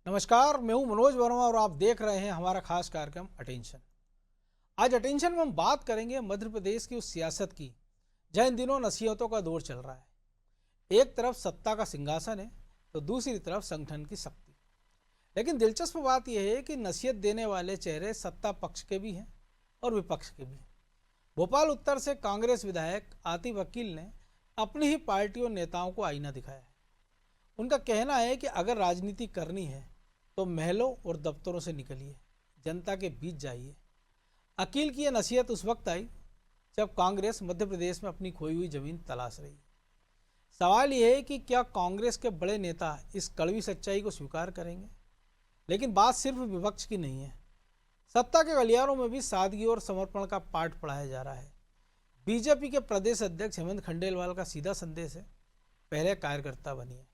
नमस्कार, मैं हूं मनोज वर्मा और आप देख रहे हैं हमारा खास कार्यक्रम अटेंशन। आज अटेंशन में हम बात करेंगे मध्य प्रदेश की उस सियासत की जहां इन दिनों नसीहतों का दौर चल रहा है। एक तरफ सत्ता का सिंहासन है तो दूसरी तरफ संगठन की शक्ति। लेकिन दिलचस्प बात यह है कि नसीहत देने वाले चेहरे सत्ता पक्ष के भी हैं और विपक्ष के भी हैं। भोपाल उत्तर से कांग्रेस विधायक आतिफ अकील ने अपनी ही पार्टी और नेताओं को आईना दिखाया है। उनका कहना है कि अगर राजनीति करनी है तो महलों और दफ्तरों से निकलिए, जनता के बीच जाइए। अकील की यह नसीहत उस वक्त आई जब कांग्रेस मध्य प्रदेश में अपनी खोई हुई जमीन तलाश रही। सवाल यह है कि क्या कांग्रेस के बड़े नेता इस कड़वी सच्चाई को स्वीकार करेंगे। लेकिन बात सिर्फ विपक्ष की नहीं है, सत्ता के गलियारों में भी सादगी और समर्पण का पाठ पढ़ाया जा रहा है। बीजेपी के प्रदेश अध्यक्ष हेमंत खंडेलवाल का सीधा संदेश है, पहले कार्यकर्ता बनिए।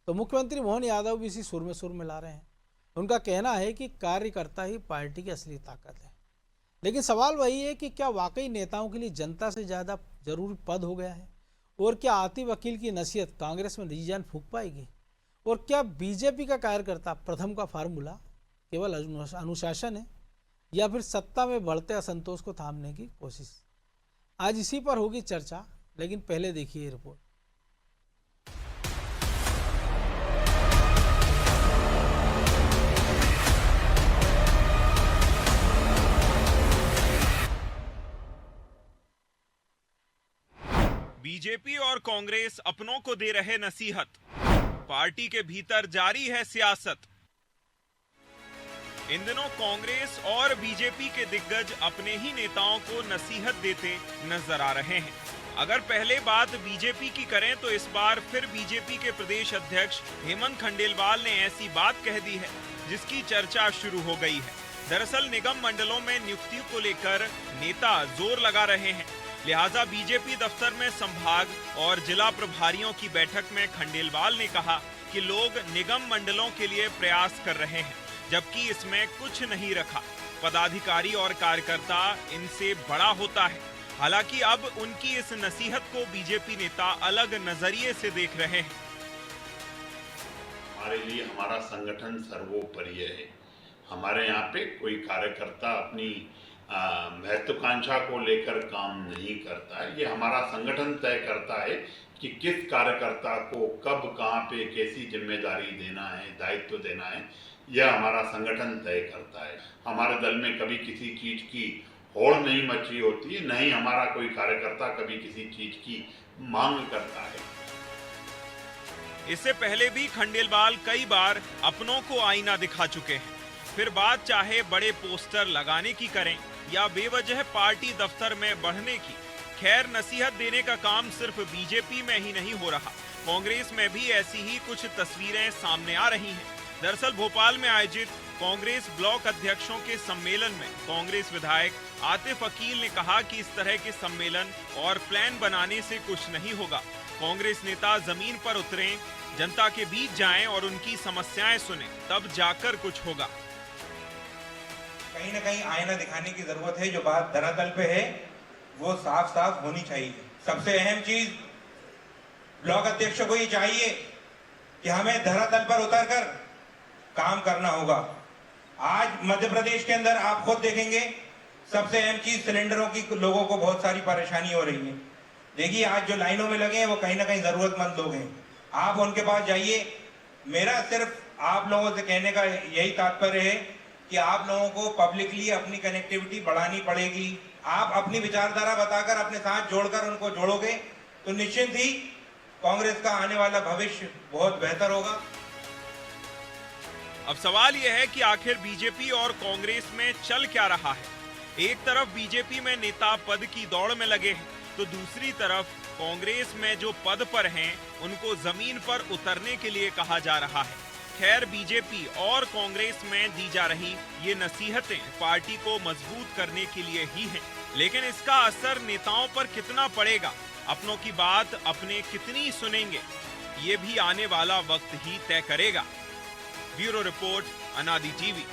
तो मुख्यमंत्री मोहन यादव भी इसी सुर में सुर मिला रहे हैं। उनका कहना है कि कार्यकर्ता ही पार्टी की असली ताकत है। लेकिन सवाल वही है कि क्या वाकई नेताओं के लिए जनता से ज़्यादा जरूरी पद हो गया है, और क्या आतिफ अकील की नसीहत कांग्रेस में नई जान फूंक पाएगी, और क्या बीजेपी का कार्यकर्ता प्रथम का फार्मूला केवल अनुशासन है या फिर सत्ता में बढ़ते असंतोष को थामने की कोशिश। आज इसी पर होगी चर्चा, लेकिन पहले देखिए ये रिपोर्ट। बीजेपी और कांग्रेस अपनों को दे रहे नसीहत, पार्टी के भीतर जारी है सियासत। इन दिनों कांग्रेस और बीजेपी के दिग्गज अपने ही नेताओं को नसीहत देते नजर आ रहे हैं। अगर पहले बात बीजेपी की करें तो इस बार फिर बीजेपी के प्रदेश अध्यक्ष हेमंत खंडेलवाल ने ऐसी बात कह दी है जिसकी चर्चा शुरू हो गई है। दरअसल निगम मंडलों में नियुक्ति को लेकर नेता जोर लगा रहे हैं, लिहाजा बीजेपी दफ्तर में संभाग और जिला प्रभारियों की बैठक में खंडेलवाल ने कहा कि लोग निगम मंडलों के लिए प्रयास कर रहे हैं, जबकि इसमें कुछ नहीं रखा। पदाधिकारी और कार्यकर्ता इनसे बड़ा होता है। हालांकि अब उनकी इस नसीहत को बीजेपी नेता अलग नजरिए से देख रहे हैं। हमारे लिए हमारा संगठन सर्वोपरि है। हमारे यहाँ पे कोई कार्यकर्ता अपनी महत्वाकांक्षा को लेकर काम नहीं करता है। ये हमारा संगठन तय करता है कि किस कार्यकर्ता को कब कहाँ पे कैसी जिम्मेदारी देना है, दायित्व देना है, यह हमारा संगठन तय करता है। हमारे दल में कभी किसी चीज की होड़ नहीं मची होती है, नहीं हमारा कोई कार्यकर्ता कभी किसी चीज की मांग करता है। इससे पहले भी खंडेलवाल कई बार अपनों को आईना दिखा चुके हैं। फिर बात चाहे बड़े पोस्टर लगाने की करें या बेवजह पार्टी दफ्तर में बढ़ने की। खैर, नसीहत देने का काम सिर्फ बीजेपी में ही नहीं हो रहा, कांग्रेस में भी ऐसी ही कुछ तस्वीरें सामने आ रही हैं। दरअसल भोपाल में आयोजित कांग्रेस ब्लॉक अध्यक्षों के सम्मेलन में कांग्रेस विधायक आतिफ अकील ने कहा कि इस तरह के सम्मेलन और प्लान बनाने से कुछ नहीं होगा। कांग्रेस नेता जमीन पर उतरें, जनता के बीच जाएं और उनकी समस्याएं सुनें, तब जाकर कुछ होगा। कहीं ना कहीं आईना दिखाने की जरूरत है। जो बात धरातल पे है वो साफ साफ होनी चाहिए। सबसे अहम चीज ब्लॉक अध्यक्षों को ये चाहिए कि हमें धरातल पर उतरकर काम करना होगा। आज मध्य प्रदेश के अंदर आप खुद देखेंगे, सबसे अहम चीज सिलेंडरों की लोगों को बहुत सारी परेशानी हो रही है। देखिए, आज जो लाइनों में लगे हैं वो कहीं ना कहीं जरूरतमंद लोग हैं। आप उनके पास जाइए। मेरा सिर्फ आप लोगों से कहने का यही तात्पर्य है कि आप लोगों को पब्लिकली अपनी कनेक्टिविटी बढ़ानी पड़ेगी। आप अपनी विचारधारा बताकर अपने साथ जोड़कर उनको जोड़ोगे तो निश्चित ही कांग्रेस का आने वाला भविष्य बहुत बेहतर होगा। अब सवाल यह है कि आखिर बीजेपी और कांग्रेस में चल क्या रहा है। एक तरफ बीजेपी में नेता पद की दौड़ में लगे हैं, तो दूसरी तरफ कांग्रेस में जो पद पर हैं उनको जमीन पर उतरने के लिए कहा जा रहा है। खैर, बीजेपी और कांग्रेस में दी जा रही ये नसीहतें पार्टी को मजबूत करने के लिए ही हैं, लेकिन इसका असर नेताओं पर कितना पड़ेगा, अपनों की बात अपने कितनी सुनेंगे, ये भी आने वाला वक्त ही तय करेगा। ब्यूरो रिपोर्ट, अनादि टीवी।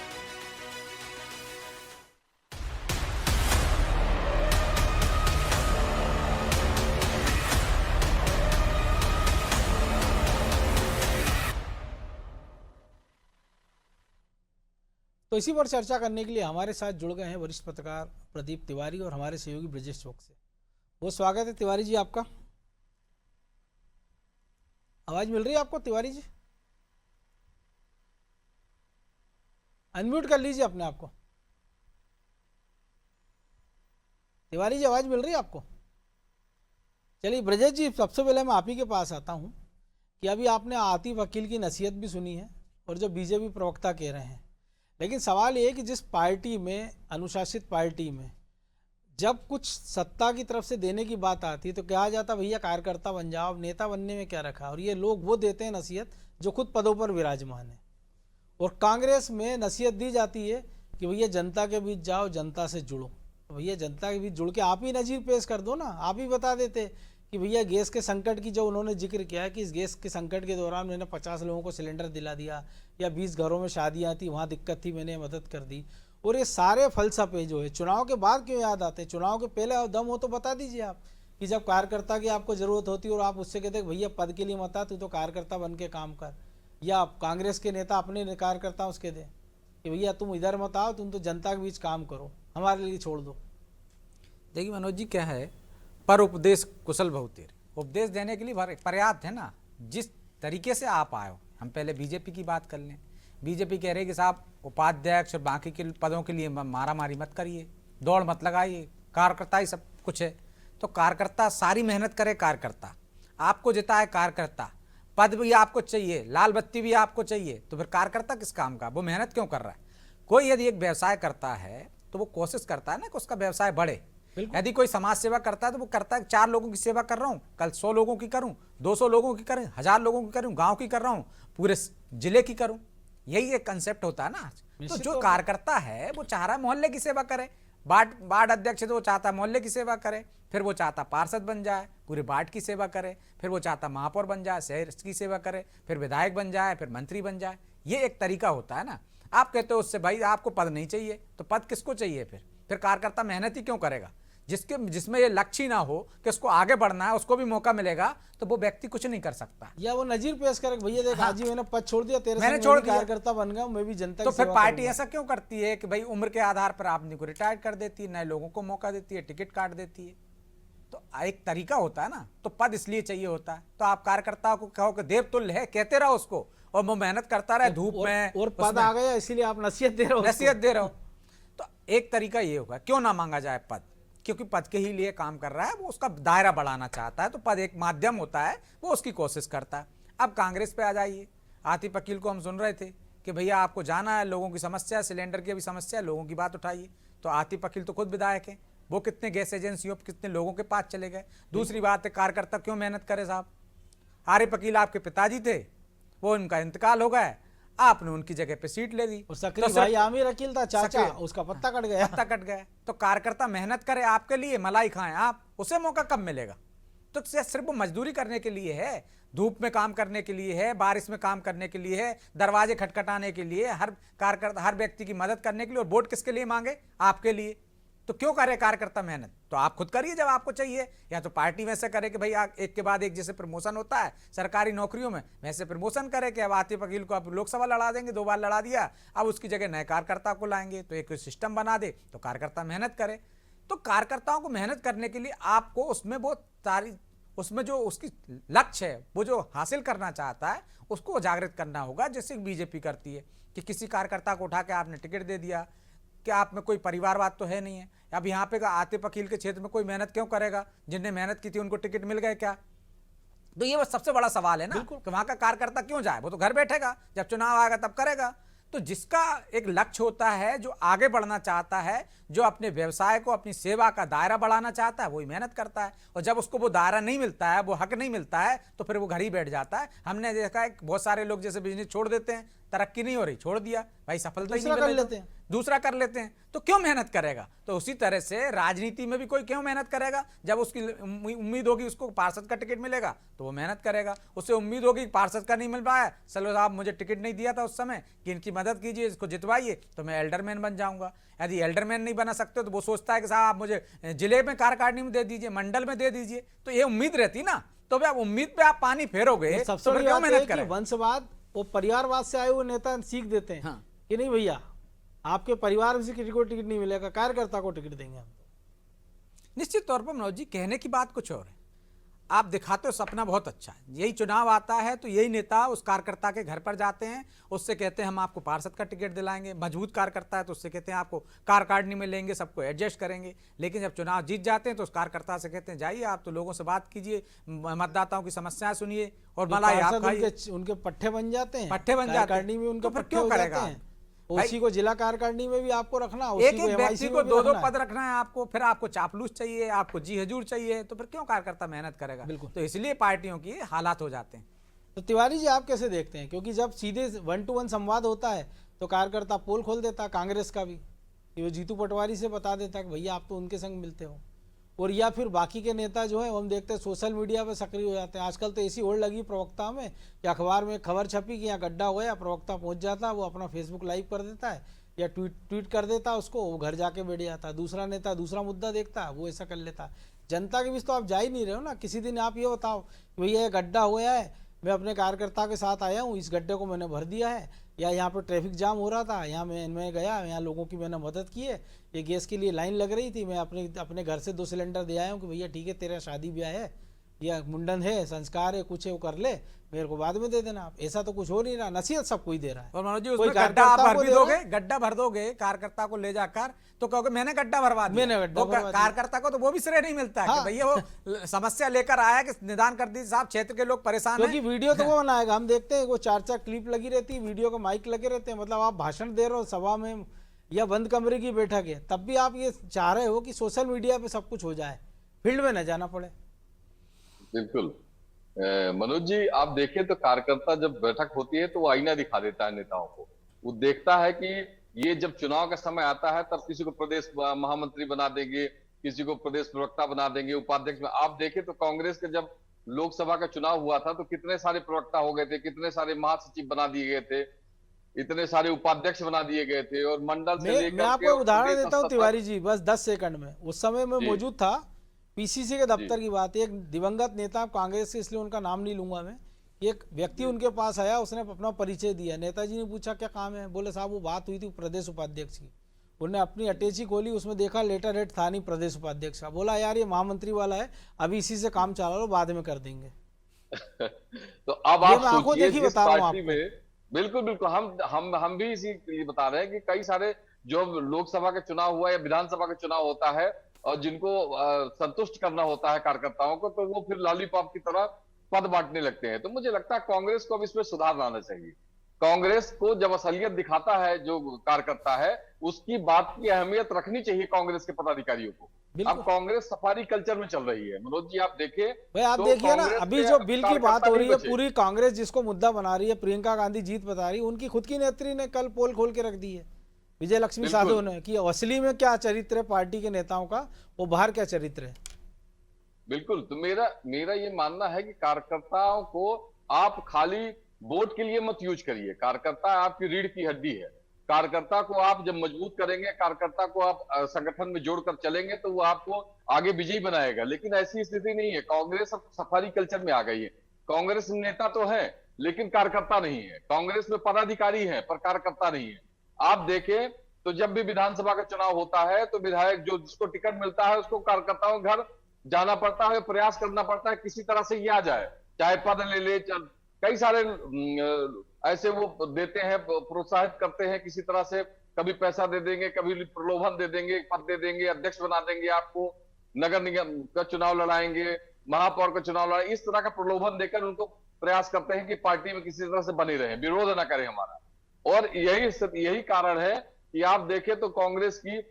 तो इसी पर चर्चा करने के लिए हमारे साथ जुड़ गए हैं वरिष्ठ पत्रकार प्रदीप तिवारी और हमारे सहयोगी ब्रजेश चौक से। बहुत स्वागत है तिवारी जी आपका। आवाज मिल रही है आपको तिवारी जी? अनम्यूट कर लीजिए अपने आप को। तिवारी जी आवाज मिल रही है आपको? चलिए ब्रजेश जी, सबसे पहले मैं आप ही के पास आता हूं कि अभी आपने आतिफ अकील की नसीहत भी सुनी है और जो बीजेपी प्रवक्ता कह रहे हैं, लेकिन सवाल ये है कि जिस पार्टी में, अनुशासित पार्टी में, जब कुछ सत्ता की तरफ से देने की बात आती है तो कहा जाता भैया कार्यकर्ता बन जाओ, अब नेता बनने में क्या रखा। और ये लोग वो देते हैं नसीहत जो खुद पदों पर विराजमान है। और कांग्रेस में नसीहत दी जाती है कि भैया जनता के बीच जाओ, जनता से जुड़ो। भैया जनता के बीच जुड़ के आप ही नजीर पेश कर दो ना, आप ही बता देते कि भैया गैस के संकट की जो उन्होंने जिक्र किया है कि इस गैस के संकट के दौरान मैंने 50 लोगों को सिलेंडर दिला दिया, या 20 घरों में शादियाँ थी वहाँ दिक्कत थी मैंने मदद कर दी। और ये सारे फलसफे जो है चुनाव के बाद क्यों याद आते हैं? चुनाव के पहले दम हो तो बता दीजिए आप कि जब कार्यकर्ता की आपको ज़रूरत होती है और आप उससे कहते भैया पद के लिए मत आ, तू तो कार्यकर्ता बन के काम कर। या कांग्रेस के नेता अपने कार्यकर्ता उसके दें कि भैया तुम इधर मत आओ, तुम तो जनता के बीच काम करो, हमारे लिए छोड़ दो। देखिए मनोज जी, क्या है, पर उपदेश कुशल बहुतेरे। उपदेश देने के लिए पर्याप्त है ना। जिस तरीके से आप आए हो, हम पहले बीजेपी की बात कर लें। बीजेपी कह रही है कि साहब उपाध्यक्ष और बाकी के पदों के लिए मारा मारी मत करिए, दौड़ मत लगाइए, कार्यकर्ता ही सब कुछ है। तो कार्यकर्ता सारी मेहनत करे, कार्यकर्ता आपको जिताए, कार्यकर्ता पद भी आपको चाहिए, लाल बत्ती भी आपको चाहिए, तो फिर कार्यकर्ता किस काम का? वो मेहनत क्यों कर रहा है? कोई यदि एक व्यवसाय करता है तो वो कोशिश करता है ना कि उसका व्यवसाय बढ़े। यदि कोई समाज सेवा करता है तो वो करता है 4 लोगों की सेवा कर रहा हूँ, कल 100 लोगों की करूँ, 200 लोगों की करूँ, 1000 लोगों की करूँ, गांव की कर रहा हूँ, पूरे जिले की करूँ। यही एक कंसेप्ट होता है ना। तो जो कार्यकर्ता है वो चाह रहा है मोहल्ले की सेवा करे। वार्ड अध्यक्ष है तो वो चाहता है मोहल्ले की सेवा करे, फिर वो चाहता पार्षद बन जाए, पूरे वार्ड की सेवा करे, फिर वो चाहता महापौर बन जाए, शहर की सेवा करे, फिर विधायक बन जाए, फिर मंत्री बन जाए। ये एक तरीका होता है ना। आप कहते हो उससे भाई आपको पद नहीं चाहिए, तो पद किसको चाहिए? फिर कार्यकर्ता मेहनत ही क्यों करेगा? जिसमें ये लक्ष्य ही ना हो कि उसको आगे बढ़ना है, उसको भी मौका मिलेगा, तो वो व्यक्ति कुछ नहीं कर सकता। या वो नजीर पेश करे भैया देख आज ही मैंने पद छोड़ दिया, तेरे मैंने छोड़ दिया, कार्यकर्ता बन गया, मैं भी जनता तो की फिर सेवा पार्टी करूंगा। ऐसा क्यों करती है कि भाई उम्र के आधार पर आदमी को रिटायर कर देती है, नए लोगों को मौका देती है, टिकट काट देती है? तो एक तरीका होता है ना। तो पद इसलिए चाहिए होता है। तो आप कार्यकर्ता को कहो कि देवतुल्य है, कहते रहो उसको, और वो मेहनत करता रहे धूप में, और पद आ गया इसलिए आप नसीहत दे रहे हो, नसीहत दे रहे हो। तो एक तरीका ये होगा, क्यों ना मांगा जाए पद? क्योंकि पद के ही लिए काम कर रहा है, वो उसका दायरा बढ़ाना चाहता है, तो पद एक माध्यम होता है, वो उसकी कोशिश करता है। अब कांग्रेस पे आ जाइए। आतिफ अकील को हम सुन रहे थे कि भैया आपको जाना है, लोगों की समस्या, सिलेंडर की भी समस्या है, लोगों की बात उठाइए। तो आतिफ अकील तो खुद विधायक है, वो कितने गैस एजेंसियों कितने लोगों के पास चले गए। दूसरी बात है, कार्यकर्ता क्यों मेहनत करे साहब? आरिफ अकील आपके पिताजी थे, वो उनका इंतकाल हो गया, आपने उनकी जगह पे सीट ले दी। और सक्रिय भाई आमिर अकील था चाचा, उसका पत्ता कट गया। पत्ता कट गया। तो कार्यकर्ता मेहनत करे आपके लिए, मलाई खाएं आप, उसे मौका कब मिलेगा? तो सिर्फ वो मजदूरी करने के लिए है, धूप में काम करने के लिए है, बारिश में काम करने के लिए है, दरवाजे खटखटाने के लिए, हर कार्यकर्ता हर व्यक्ति की मदद करने के लिए। और वोट किसके लिए मांगे? आपके लिए। तो क्यों करे कार्यकर्ता मेहनत? तो आप खुद करिए जब आपको चाहिए, या तो पार्टी वैसे करे कि भाई एक के बाद एक जैसे प्रमोशन होता है सरकारी नौकरियों में, वैसे प्रमोशन करे कि अब आतिफ अकील को आप लोकसभा लड़ा देंगे, 2 बार लड़ा दिया, अब उसकी जगह नए कार्यकर्ता को लाएंगे, तो एक सिस्टम बना दे, तो कार्यकर्ता मेहनत करे। तो कार्यकर्ताओं को मेहनत करने के लिए आपको उसमें जो उसकी लक्ष्य है, वो जो हासिल करना चाहता है, उसको जागृत करना होगा। जैसे बीजेपी करती है कि किसी कार्यकर्ता को उठा के आपने टिकट दे दिया, कि आप में कोई परिवारवाद तो है नहीं है। अब यहाँ पे आतिफ अकील के क्षेत्र में कोई मेहनत क्यों करेगा? जिनने मेहनत की थी उनको टिकट मिल गए क्या? तो ये सबसे बड़ा सवाल है ना कि वहां का कार्यकर्ता क्यों जाए? वो तो घर बैठेगा, जब चुनाव आएगा तब करेगा। तो जिसका एक लक्ष्य होता है, जो आगे बढ़ना चाहता है, जो अपने व्यवसाय को, अपनी सेवा का दायरा बढ़ाना चाहता है, वही मेहनत करता है। और जब उसको वो दायरा नहीं मिलता है, वो हक नहीं मिलता है, तो फिर वो घर ही बैठ जाता है। हमने देखा है बहुत सारे लोग जैसे बिजनेस छोड़ देते हैं, तरक्की नहीं हो रही, छोड़ दिया भाई, सफलता ही नहीं मिल रही, दूसरा कर लेते हैं। तो क्यों मेहनत करेगा? तो उसी तरह से राजनीति में भी कोई क्यों मेहनत करेगा? जब उसकी उम्मीद होगी उसको पार्षद का टिकट मिलेगा तो वो मेहनत करेगा। उससे उम्मीद होगी पार्षद का नहीं मिल पाया, चलो साहब मुझे टिकट नहीं दिया था उस समय, कि इनकी मदद कीजिए, इसको जितवाइए, तो मैं एल्डरमैन बन जाऊंगा। यदि एल्डरमैन नहीं बना सकते तो वो सोचता है कि साहब आप मुझे जिले में कार्यकारिणी में दे दीजिए, मंडल में दे दीजिए। तो ये उम्मीद रहती ना, तो आप उम्मीद पे आप पानी फेरोगे, सबसे बड़ी मेहनत करें। वंशवाद, वो परिवारवाद से आए हुए नेता सीख देते हैं कि नहीं भैया आपके परिवार में से किसी को टिकट नहीं मिलेगा, कार्यकर्ता को टिकट देंगे हम। निश्चित तौर पर मनोज जी, कहने की बात कुछ और है, आप दिखाते हो सपना बहुत अच्छा है। यही चुनाव आता है तो यही नेता उस कार्यकर्ता के घर पर जाते हैं, उससे कहते हैं हम आपको पार्षद का टिकट दिलाएंगे। मजबूत कार्यकर्ता है तो उससे कहते हैं आपको कार्यकारिणी में लेंगे, सबको एडजस्ट करेंगे। लेकिन जब चुनाव जीत जाते हैं तो उस कार्यकर्ता से कहते हैं जाइए आप तो लोगों से बात कीजिए, मतदाताओं की समस्याएं सुनिए और मलाई आप खाइए। उनके पट्टे बन जाते हैं, पट्टे बन जाते हैं, कार्यकारिणी में उनका तो फिर पट्टे क्यों हो करेगा जाते हैं। उसी को जिला कार्यकारिणी में भी आपको रखना, एक उसी को एक व्यक्ति MIC को में भी दो दो रखना है। पद रखना है आपको, फिर आपको चापलूस चाहिए, आपको जी हजूर चाहिए, तो फिर क्यों कार्यकर्ता मेहनत करेगा। बिल्कुल। तो इसलिए पार्टियों की हालात हो जाते हैं। तो तिवारी जी आप कैसे देखते हैं, क्योंकि जब सीधे 1-to-1 संवाद होता है तो कार्यकर्ता पोल खोल देता है कांग्रेस का भी, कि वो जीतू पटवारी से बता देता है कि भैया आप तो उनके संग मिलते हो, और या फिर बाकी के नेता जो है हम देखते हैं सोशल मीडिया पे सक्रिय हो जाते हैं। आजकल तो ऐसी होड़ लगी प्रवक्ता में कि अखबार में खबर छपी कि यहाँ गड्ढा हो गया, प्रवक्ता पहुंच जाता है, वो अपना फेसबुक लाइव कर देता है या ट्वीट कर देता है उसको, वो घर जाके बैठ जाता है। दूसरा नेता दूसरा मुद्दा देखता है, वो ऐसा कर लेता है। जनता के बीच तो आप जा ही नहीं रहे हो ना। किसी दिन आप ये बताओ कि भैया ये गड्ढा हुआ है, मैं अपने कार्यकर्ता के साथ आया हूँ, इस गड्ढे को मैंने भर दिया है, या यहाँ पर ट्रैफिक जाम हो रहा था, यहाँ मैं गया, यहाँ लोगों की मैंने मदद की है, ये गैस के लिए लाइन लग रही थी, मैं अपने घर से 2 सिलेंडर दे आया हूँ कि भैया ठीक है तेरा शादी ब्याह है या मुंडन है, संस्कार है, कुछ है, वो कर ले, मेरे को बाद में दे देना आप। ऐसा तो कुछ हो नहीं रहा, नसीहत सब कोई दे रहा है। और मनोज जी कोई उसमें गड्ढा आप कार्यकर्ता भर को भी दे रहा दोगे, है। गड्ढा भर दोगे कार्यकर्ता को ले जाकर, तो कहोगे मैंने गड्ढा भरवा दिया, मैंने गड्ढा वो भरवा दिया। कार्यकर्ता को तो वो भी श्रेय नहीं मिलता है कि हाँ। भैया वो समस्या लेकर आया कि निदान कर दी साहब, क्षेत्र के लोग परेशान क्योंकि हैं। वीडियो तो वो बनाएगा, हम देखते हैं वो 4-4 क्लिप लगी रहती है, वीडियो का माइक लगे रहते हैं। मतलब आप भाषण दे रहे हो सभा में या बंद कमरे की बैठक है, तब भी आप ये चाह रहे हो कि सोशल मीडिया पे सब कुछ हो जाए, फील्ड में न जाना पड़े। बिल्कुल। मनोज जी आप देखें तो कार्यकर्ता जब बैठक होती है तो वो आईना दिखा देता है नेताओं को। वो देखता है कि ये जब चुनाव का समय आता है तब किसी को प्रदेश महामंत्री बना देंगे, किसी को प्रदेश प्रवक्ता बना देंगे, उपाध्यक्ष में। आप देखें तो कांग्रेस के जब लोकसभा का चुनाव हुआ था तो कितने सारे प्रवक्ता हो गए थे, कितने सारे महासचिव बना दिए गए थे, इतने सारे उपाध्यक्ष बना दिए गए थे, और मंडल से लेकर मैं आपको उदाहरण प्रदेश देता हूँ स्तर तिवारी जी, बस 10 सेकंड में। उस समय मैं जी। मौजूद था, पीसीसी के दफ्तर की बात है, एक दिवंगत नेता कांग्रेस के, इसलिए उनका नाम नहीं लूंगा मैं, एक व्यक्ति उनके पास आया, उसने अपना परिचय दिया। नेताजी ने पूछा क्या काम है, बोले साहब वो बात हुई थी प्रदेश उपाध्यक्ष की। उन्होंने अपनी अटैची खोली, उसमें देखा लेटर हेड था नहीं प्रदेश उपाध्यक्ष का। बोला यार ये महामंत्री वाला है, अभी इसी से काम चला लो, बाद में कर देंगे। तो अब ये आप मैं आंखों सोचिए देखी जिस बता रहा हूं पार्टी आपको। में, बिल्कुल बिल्कुल, हम भी इसी लिए बता रहे हैं कि कई सारे जो लोकसभा का चुनाव हुआ या विधानसभा का चुनाव होता है और जिनको संतुष्ट करना होता है कार्यकर्ताओं को, तो वो फिर लॉलीपॉप की तरह पद बांटने लगते हैं। तो मुझे लगता है कांग्रेस को अब इसमें सुधार लाना चाहिए। कांग्रेस को जब असलियत दिखाता है जो कार्यकर्ता है, उसकी बात की अहमियत रखनी चाहिए कांग्रेस के पदाधिकारियों को। बिल्कुल। अब कांग्रेस सफारी कल्चर में चल रही है। मनोज जी आप देखिए, भाई आप तो देखिए ना, कांग्रेस अभी के जो बिल की बात कार्यकर्ता हो रही नहीं है, बचे। पूरी कांग्रेस जिसको मुद्दा बना रही है, प्रियंका गांधी जीत बता रही है, उनकी खुद की नेत्री ने कल पोल खोल के रख दी है, विजय लक्ष्मी बिल्कुल। साधु ने, कि असली में क्या चरित्र है पार्टी के नेताओं का, वो बाहर क्या चरित्र है। बिल्कुल। तो मेरा ये मानना है कि कार्यकर्ताओं को आप खाली वोट के लिए मत यूज करिए। कार्यकर्ता आपकी रीढ़ की हड्डी है। कार्यकर्ता को आप जब मजबूत करेंगे, कार्यकर्ता को आप संगठन में जोड़कर चलेंगे, तो वो आपको आगे विजयी बनाएगा। लेकिन ऐसी स्थिति नहीं है। कांग्रेस अब सफारी कल्चर में आ गई है। कांग्रेस नेता तो है लेकिन कार्यकर्ता नहीं है। कांग्रेस में पदाधिकारी है पर कार्यकर्ता नहीं है। आप देखें तो जब भी विधानसभा का चुनाव होता है तो विधायक जो जिसको टिकट मिलता है उसको कार्यकर्ताओं के घर जाना पड़ता है, प्रयास करना पड़ता है किसी तरह से ये आ जाए, चाहे पद ले, कई सारे ऐसे वो देते हैं, प्रोत्साहित करते हैं किसी तरह से, कभी पैसा दे देंगे, कभी प्रलोभन दे देंगे, पद दे देंगे, अध्यक्ष बना देंगे आपको, नगर निगम का चुनाव लड़ाएंगे, महापौर का चुनाव लड़ाएंगे, इस तरह का प्रलोभन देकर उनको प्रयास करते हैं कि पार्टी में किसी तरह से बने रहे, विरोध ना करें हमारा। और यही कारण है कि आप देखें तो कांग्रेस की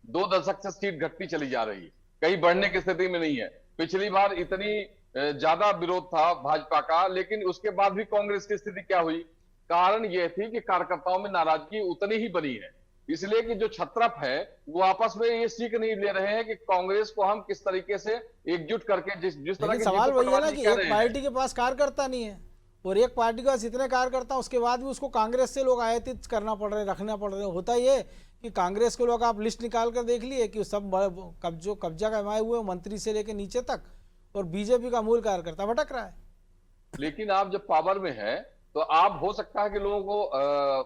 2 दशक से सीट घटती चली जा रही है, कहीं बढ़ने की स्थिति में नहीं है। पिछली बार इतनी ज्यादा विरोध था भाजपा का, लेकिन उसके बाद भी कांग्रेस की स्थिति क्या हुई? कारण यह थी कि कार्यकर्ताओं में नाराजगी उतनी ही बनी है। इसलिए कि जो छत्रप है वो आपस में ये सीख नहीं ले रहे हैं कि कांग्रेस को हम किस तरीके से एकजुट करके जिस तरह के सवाल वही है ना कि एक हैं। पार्टी के पास कार्यकर्ता नहीं है और एक पार्टी के पास इतने कार्यकर्ता, उसके बाद भी उसको कांग्रेस से लोग आयातित करना पड़ रहे, रखना पड़ रहे। होता ये कि कांग्रेस के लोग आप लिस्ट निकाल कर देख लिए कि सब कब्जा कमाए हुए मंत्री से लेकर नीचे तक, और बीजेपी का मूल कार्यकर्ता भटक रहा है। लेकिन आप जब पावर में है तो आप हो सकता है कि लोगों को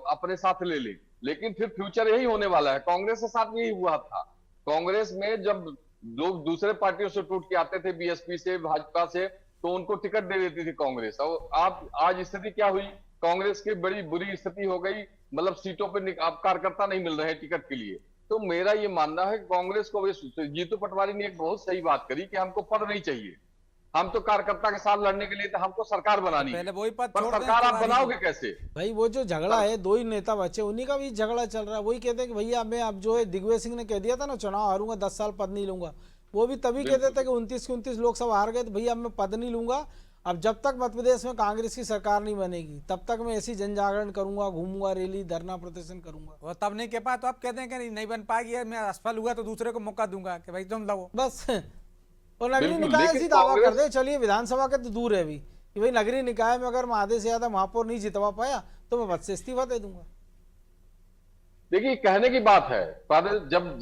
अपने साथ ले लें, लेकिन फिर फ्यूचर यही होने वाला है। कांग्रेस के साथ यही हुआ था। कांग्रेस में जब लोग दूसरे पार्टियों से टूट के आते थे, बीएसपी से, भाजपा से, तो उनको टिकट दे देती थी कांग्रेस। और आप आज स्थिति क्या हुई, कांग्रेस की बड़ी बुरी स्थिति हो गई, मतलब सीटों पर आप कार्यकर्ता नहीं मिल रहे हैं टिकट के लिए। तो मेरा ये मानना है कि कांग्रेस को, जीतू पटवारी ने एक बहुत सही बात करी कि हमको पद नहीं चाहिए, हम तो कार्यकर्ता के साथ लड़ने के लिए तो हमको सरकार बनानी है। पहले वही पद पर छोड़ दें सरकार आप तिवारी बनाओगे को। कैसे? भाई वो जो झगड़ा है, दो ही नेता बचे, उन्हीं का भी झगड़ा चल रहा है। वही कहते हैं कि भैया मैं अब जो है, दिग्विजय सिंह ने कह दिया था ना चुनाव हारूंगा 10 साल पद नहीं लूंगा, वो भी तभी कहते थे कि 29 के 29 लोकसभा हार गए तो भैया अब मैं पद नहीं लूंगा, अब जब तक मध्य प्रदेश में कांग्रेस की सरकार नहीं बनेगी तब तक मैं ऐसी जन जागरण करूंगा, घूमूंगा, रैली धरना प्रदर्शन करूंगा। और तब नहीं कह पाए तो आप कहते हैं कि नहीं बन पाएगी, मैं असफल हुआ तो दूसरे को मौका दूंगा कि भाई तुम लगो बस। और नगरीय बिल्कुल, निकाय लेकिन ऐसी दावा कर कांग्रेस- दे, चलिए विधानसभा के तो दूर है अभी कि भाई नगरीय निकाय में अगर मैं आधे से ज्यादा महापौर नहीं जितवा पाया तो मैं पद से इस्तीफा दे दूंगा। देखिए, कहने की बात है, पर जब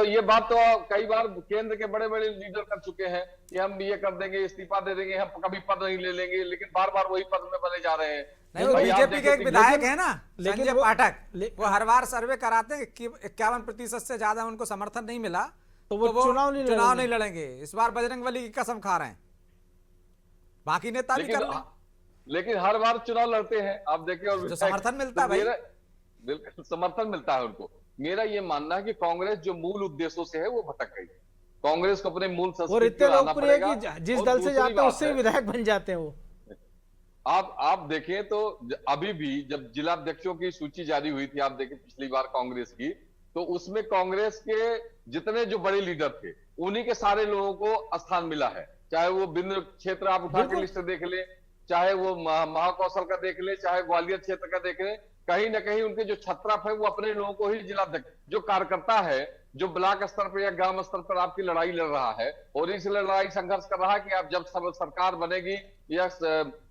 ये बात तो कई बार केंद्र के बड़े बड़े लीडर कर चुके हैं कि हम ये कर देंगे, इस्तीफा दे देंगे, हम कभी पद नहीं ले लेंगे, लेकिन बार बार वही पद में बने जा रहे हैं। नहीं, वो भाई आप बीजेपी के देखें एक कि- विधायक है ना, लेकिन संजय वो- पाठक, वो हर बार सर्वे कराते हैं कि 51% से ज्यादा उनको समर्थन नहीं मिला तो वो चुनाव नहीं लड़ेंगे। इस बार बजरंगबली की कसम खा रहे हैं, बाकी नेता भी कर लें। लेकिन हर बार चुनाव लड़ते हैं, आप देखिए, और जो समर्थन मिलता है भाई। बिल्कुल समर्थन मिलता है उनको। मेरा ये मानना है कि कांग्रेस जो मूल उद्देश्यों से है वो भटक गई। कांग्रेस को अपने मूल और संस्कृति इतने पर आना लोकप्रिय है पड़ेगा। कि जिस और दल से दूसरी जाते हैं बात उससे है, ही विधायक बन जाते हैं वो। आप देखें तो अभी भी जब जिलाध्यक्षों की सूची जारी हुई थी, आप देखें पिछली बार कांग्रेस की, तो उसमें कांग्रेस के जितने जो बड़े लीडर थे उन्हीं के सारे लोगों को स्थान मिला है। चाहे वो बिंद क्षेत्र आप उठा के लिस्ट देख ले, चाहे वो महाकौशल का देख ले, चाहे ग्वालियर क्षेत्र का देख ले, कहीं ना कहीं उनके जो छत्रप है वो अपने लोगों को ही जिलाध्यक्ष, जो कार्यकर्ता है जो ब्लॉक स्तर पर या ग्राम स्तर पर आपकी लड़ाई लड़ रहा है और इस लड़ाई संघर्ष कर रहा है कि आप जब सब सरकार बनेगी या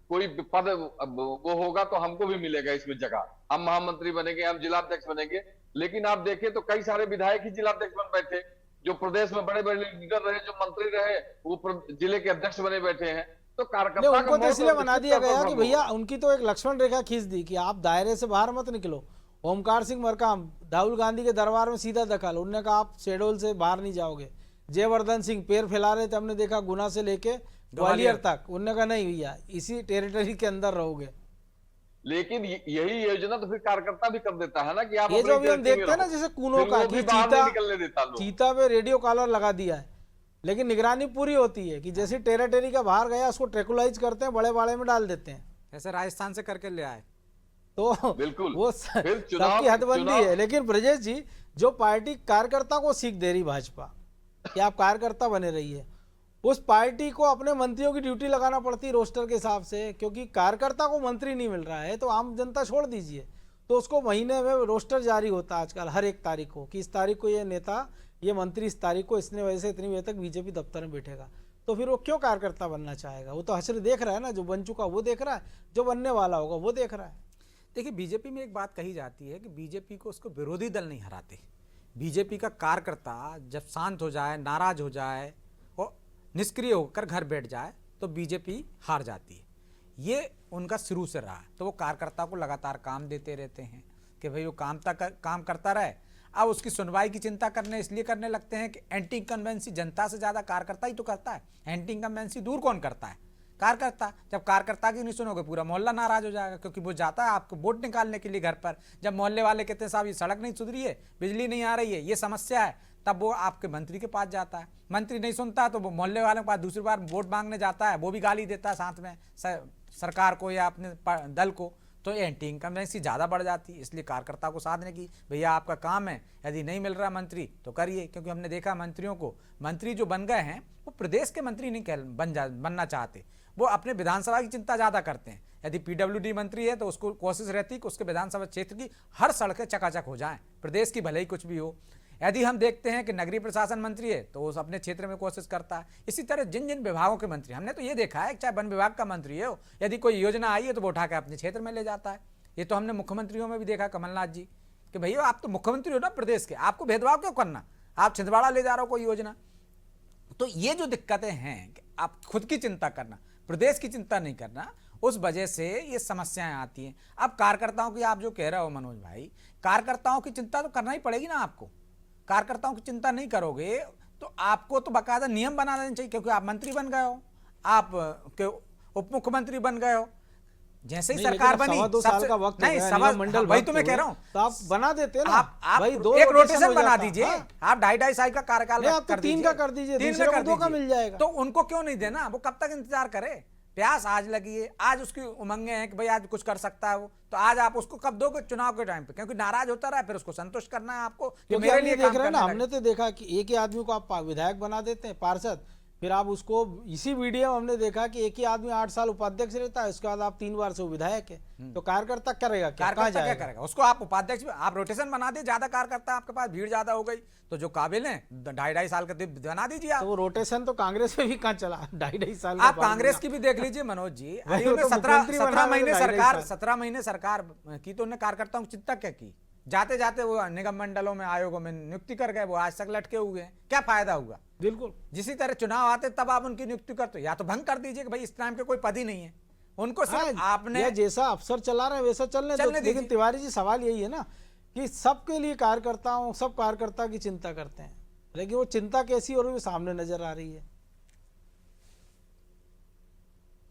कोई पद वो होगा तो हमको भी मिलेगा इसमें जगह, हम महामंत्री बनेंगे, हम जिलाध्यक्ष बनेंगे। लेकिन आप देखें तो कई सारे विधायक ही जिलाध्यक्ष बन बैठे, जो प्रदेश में बड़े बड़े लीडर रहे, जो मंत्री रहे, वो जिले के अध्यक्ष बने बैठे हैं। तो कार्यकर्ता उनको तो इसलिए बना दिया गया कि भैया होगा। उनकी तो एक लक्ष्मण रेखा खींच दी कि आप दायरे से बाहर मत निकलो। ओमकार सिंह मरकाम राहुल गांधी के दरबार में सीधा दखल, उन्होंने कहा आप शेडोल से बाहर नहीं जाओगे। जयवर्धन सिंह पैर फैला रहे थे, हमने देखा गुना से लेके ग्वालियर तक, उन्होंने कहा नहीं भैया इसी टेरिटरी के अंदर रहोगे। लेकिन यही योजना तो फिर कार्यकर्ता भी कर देता है ना कि आप ये जो अभी हम देखते हैं ना जैसे कूनो का कि निकलने देता लोग। चीता पे रेडियो कॉलर लगा दिया है, लेकिन निगरानी पूरी होती है कि जैसे टेरिटरी का बाहर गया उसको ट्रेकुलाइज करते हैं, बड़े बाड़े में डाल देते हैं। ऐसे राजस्थान से करके ले आए तो बिल्कुल वो फिर चुनाव सबकी हदबंदी है। लेकिन ब्रजेश जी, जो पार्टी कार्यकर्ता को सीख दे रही भाजपा कि आप कार्यकर्ता बने रहिए, उस पार्टी को अपने मंत्रियों की ड्यूटी लगाना पड़ती है रोस्टर के हिसाब से, क्योंकि कार्यकर्ता को मंत्री नहीं मिल रहा है तो आम जनता छोड़ दीजिए, तो उसको महीने में रोस्टर जारी होता है आजकल हर एक तारीख को कि इस तारीख को ये नेता, ये मंत्री इस तारीख को इतने बजे से इतनी बजे तक बीजेपी दफ्तर में बैठेगा। तो फिर वो क्यों कार्यकर्ता बनना चाहेगा? वो तो हश्र देख रहा है ना, जो बन चुका वो देख रहा है, जो बनने वाला होगा वो देख रहा है। देखिए, बीजेपी में एक बात कही जाती है कि बीजेपी को उसको विरोधी दल नहीं हराते। बीजेपी का कार्यकर्ता जब शांत हो जाए, नाराज हो जाए और निष्क्रिय होकर घर बैठ जाए तो बीजेपी हार जाती है। ये उनका शुरू से रहा है। तो वो कार्यकर्ता को लगातार काम देते रहते हैं कि भाई वो काम करता रहे। अब उसकी सुनवाई की चिंता इसलिए करने लगते हैं कि एंटी इनकम्बेंसी जनता से ज़्यादा कार्यकर्ता ही तो करता है। एंटी इनकम्बेंसी दूर कौन करता है? कार्यकर्ता। जब कार्यकर्ता की नहीं सुनोगे पूरा मोहल्ला नाराज हो जाएगा, क्योंकि वो जाता है आपको वोट निकालने के लिए घर पर। जब मोहल्ले वाले कहते हैं साहब ये सड़क नहीं सुधरी है, बिजली नहीं आ रही है, ये समस्या है, तब वो आपके मंत्री के पास जाता है। मंत्री नहीं सुनता तो वो मोहल्ले वाले के पास दूसरी बार वोट मांगने जाता है, वो भी गाली देता है साथ में सरकार को या अपने दल को। तो एंटी इनकम्बेंसी ज़्यादा बढ़ जाती है। इसलिए कार्यकर्ता को साधने की, भैया आपका काम है, यदि नहीं मिल रहा मंत्री तो करिए। क्योंकि हमने देखा मंत्रियों को, मंत्री जो बन गए हैं वो प्रदेश के मंत्री नहीं बनना चाहते, वो अपने विधानसभा की चिंता ज़्यादा करते हैं। यदि पीडब्ल्यूडी मंत्री है तो उसको कोशिश रहती है कि उसके विधानसभा क्षेत्र की हर सड़कें चकाचक हो जाएं, प्रदेश की भले ही कुछ भी हो। यदि हम देखते हैं कि नगरीय प्रशासन मंत्री है तो उस अपने क्षेत्र में कोशिश करता है। इसी तरह जिन जिन विभागों के मंत्री, हमने तो ये देखा है, चाहे वन विभाग का मंत्री हो, यदि कोई योजना आई है तो वो उठा के अपने क्षेत्र में ले जाता है। ये तो हमने मुख्यमंत्रियों में भी देखा, कमलनाथ जी, कि भैया आप तो मुख्यमंत्री हो ना प्रदेश के, आपको भेदभाव क्यों करना, आप छिंदवाड़ा ले जा रहे हो कोई योजना। तो ये जो दिक्कतें हैं कि आप खुद की चिंता करना, प्रदेश की चिंता नहीं करना, उस वजह से ये समस्याएं आती हैं। अब कार्यकर्ताओं की आप जो कह रहे हो मनोज भाई, कार्यकर्ताओं की चिंता तो करना ही पड़ेगी ना आपको। कार्यकर्ताओं की चिंता नहीं करोगे तो आपको तो बाकायदा नियम बना देना चाहिए, क्योंकि आप मंत्री बन गए हो, आप उप मुख्यमंत्री बन गए हो। जैसे ही सरकार बनी, 2 साल का वक्त नहीं सभा मंडल, वही तो मैं कह रहा हूं, तो आप बना देते ना। आप भाई 2 एक रोटेशन हो बना जाता। दीजिए। हाँ। आप 2.5 साल का कार्यकाल नहीं, आप तो कर 3 का कर दीजिए, 3 दूसरे में को कर 2 का दीजिए। मिल जाएगा। तो उनको क्यों नहीं देना? वो कब तक इंतजार करे? प्यास आज लगी है, आज उसकी उमंगे हैं कि भाई आज कुछ कर सकता है वो, तो आज आप उसको कब दोगे? चुनाव के टाइम पे, क्योंकि नाराज होता रहा, फिर उसको संतुष्ट करना है आपको कि क्योंकि मेरे हम लिए ये देख काम रहे हैं ना, करने हमने तो देखा कि एक ही आदमी को आप विधायक बना देते हैं, पार्षद, फिर आप उसको इसी वीडियो में हमने देखा कि एक ही आदमी 8 साल उपाध्यक्ष रहता है, उसके बाद आप 3 बार से विधायक है। तो कार्यकर्ता करेगा क्या? कहाँ कार्यकर्ता क्या जाएगा? करेगा? उसको आप उपाध्यक्ष, आप रोटेशन बना दे, ज्यादा कार्यकर्ता आपके पास, भीड़ ज्यादा हो गई तो जो काबिल हैं 2.5 साल का बना दीजिए आप। तो वो रोटेशन तो कांग्रेस में भी कहाँ चला? 2.5 साल का आप बाद कांग्रेस में। की भी देख लीजिए मनोज जी, वही उन्होंने तो 17 मुख्यमंत्री बना हुआ महीने है, 2.5 सरकार, साल। 17 महीने सरकार की, तो उन्होंने कार्यकर्ताओं की चिंता क्या की? जाते जाते वो निगम मंडलों में, आयोगों में नियुक्ति कर गए, वो आज तक लटके हुए हैं। क्या फायदा हुआ? बिल्कुल। जिसी तरह चुनाव आते तब आप उनकी नियुक्ति करते, या तो भंग कर दीजिए कि भाई इस टाइम के कोई पद ही नहीं है उनको, सिर्फ आपने या जैसा अफसर चला रहे हैं वैसा चलने दो। चलने लेकिन दीजिए। तिवारी जी, सवाल यही है ना कि सबके लिए कार्यकर्ताओं, सब कार्यकर्ता की चिंता करते हैं, लेकिन वो चिंता कैसी और भी सामने नजर आ रही है।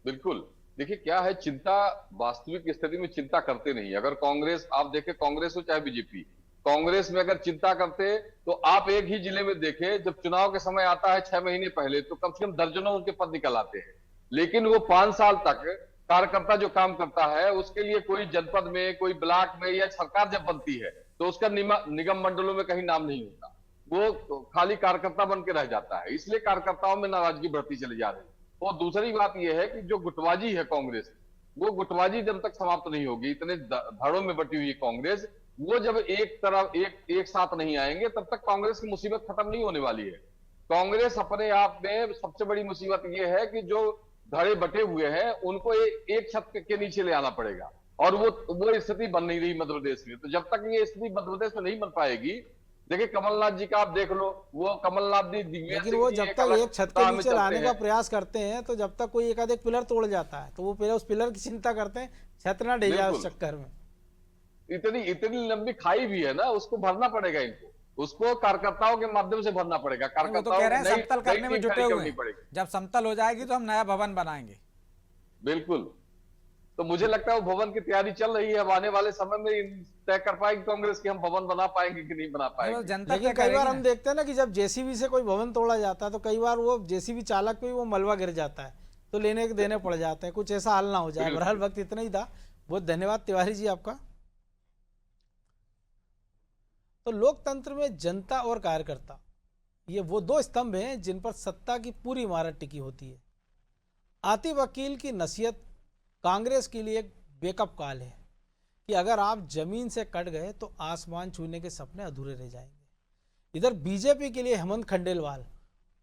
बिल्कुल। देखिए क्या है, चिंता वास्तविक स्थिति में चिंता करते नहीं। अगर कांग्रेस, आप देखें कांग्रेस हो चाहे बीजेपी, कांग्रेस में अगर चिंता करते तो आप एक ही जिले में देखें, जब चुनाव के समय आता है 6 महीने पहले, तो कम से कम दर्जनों उनके पद निकल आते हैं। लेकिन वो 5 साल तक कार्यकर्ता जो काम करता है, उसके लिए कोई जनपद में, कोई ब्लॉक में, या सरकार जब बनती है तो उसका निगम मंडलों में कहीं नाम नहीं होता, वो खाली कार्यकर्ता बन के रह जाता है। इसलिए कार्यकर्ताओं में नाराजगी बढ़ती चली जा रही है। और दूसरी बात यह है कि जो गुटबाजी है कांग्रेस, वो गुटबाजी जब तक समाप्त नहीं होगी, इतने धड़ों में बटी हुई कांग्रेस, वो जब एक साथ नहीं आएंगे तब तक कांग्रेस की मुसीबत खत्म नहीं होने वाली है। कांग्रेस अपने आप में सबसे बड़ी मुसीबत यह है कि जो धड़े बटे हुए हैं उनको एक छत के नीचे ले आना पड़ेगा, और वो स्थिति बन नहीं रही मध्य प्रदेश में। तो जब तक ये स्थिति मध्य प्रदेश में नहीं बन पाएगी, देखिए कमलनाथ जी का आप देख लो, वो कमलनाथ जी, लेकिन वो जब तक एक छत के नीचे लाने का प्रयास करते हैं, तो जब तक कोई एक पिलर तोड़ जाता है तो वो पहले उस पिलर की चिंता करते हैं, छत ना ढह जाए उस चक्कर में। इतनी लंबी खाई भी है ना, उसको भरना पड़ेगा इनको, उसको कार्यकर्ताओं के माध्यम से भरना पड़ेगा। वो तो कह रहे हैं समतल करने में जुटे हुए हैं, जब समतल हो जाएगी तो हम नया भवन बनाएंगे। बिल्कुल। तो मुझे लगता है वो भवन की तैयारी चल रही है। अब आने वाले समय में तय कर पाएगी कांग्रेस की हम भवन बना पाएंगे कि नहीं बना पाएंगे। लेकिन कई बार हम देखते हैं ना कि जब जेसीबी से कोई भवन तोड़ा जाता है तो कई बार वो जेसीबी चालक पे वो मलबा गिर जाता है, तो लेने के देने पड़ जाते हैं, कुछ ऐसा हाल ना हो जाए। बहरहाल वक्त इतना ही था। बहुत धन्यवाद तिवारी जी आपका। तो लोकतंत्र में जनता और कार्यकर्ता, ये वो 2 स्तंभ हैं जिन पर सत्ता की पूरी इमारत टिकी होती है। आतिफ वकील की नसीहत कांग्रेस के लिए एक बेकअप कॉल है कि अगर आप जमीन से कट गए तो आसमान छूने के सपने अधूरे रह जाएंगे। इधर बीजेपी के लिए हेमंत खंडेलवाल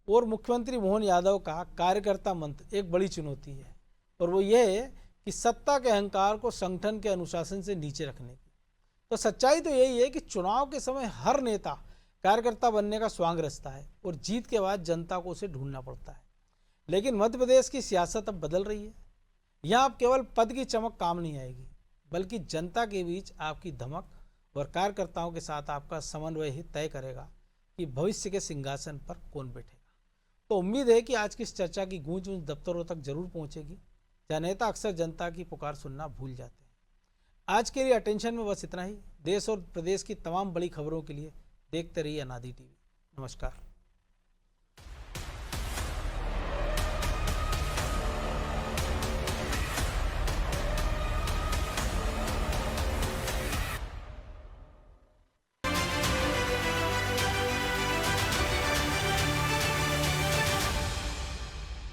और मुख्यमंत्री मोहन यादव का कार्यकर्ता मंत्र एक बड़ी चुनौती है, और वो ये है कि सत्ता के अहंकार को संगठन के अनुशासन से नीचे रखने की। तो सच्चाई तो यही है कि चुनाव के समय हर नेता कार्यकर्ता बनने का स्वांग रचता है और जीत के बाद जनता को उसे ढूंढना पड़ता है। लेकिन मध्य प्रदेश की सियासत अब बदल रही है। यहाँ अब केवल पद की चमक काम नहीं आएगी, बल्कि जनता के बीच आपकी धमक और कार्यकर्ताओं के साथ आपका समन्वय ही तय करेगा कि भविष्य के सिंहासन पर कौन बैठेगा। तो उम्मीद है कि आज की इस चर्चा की गूंज उन दफ्तरों तक जरूर पहुंचेगी जहाँ नेता अक्सर जनता की पुकार सुनना भूल जाते हैं। आज के लिए अटेंशन में बस इतना ही। देश और प्रदेश की तमाम बड़ी खबरों के लिए देखते रहिए अनादि टीवी। नमस्कार।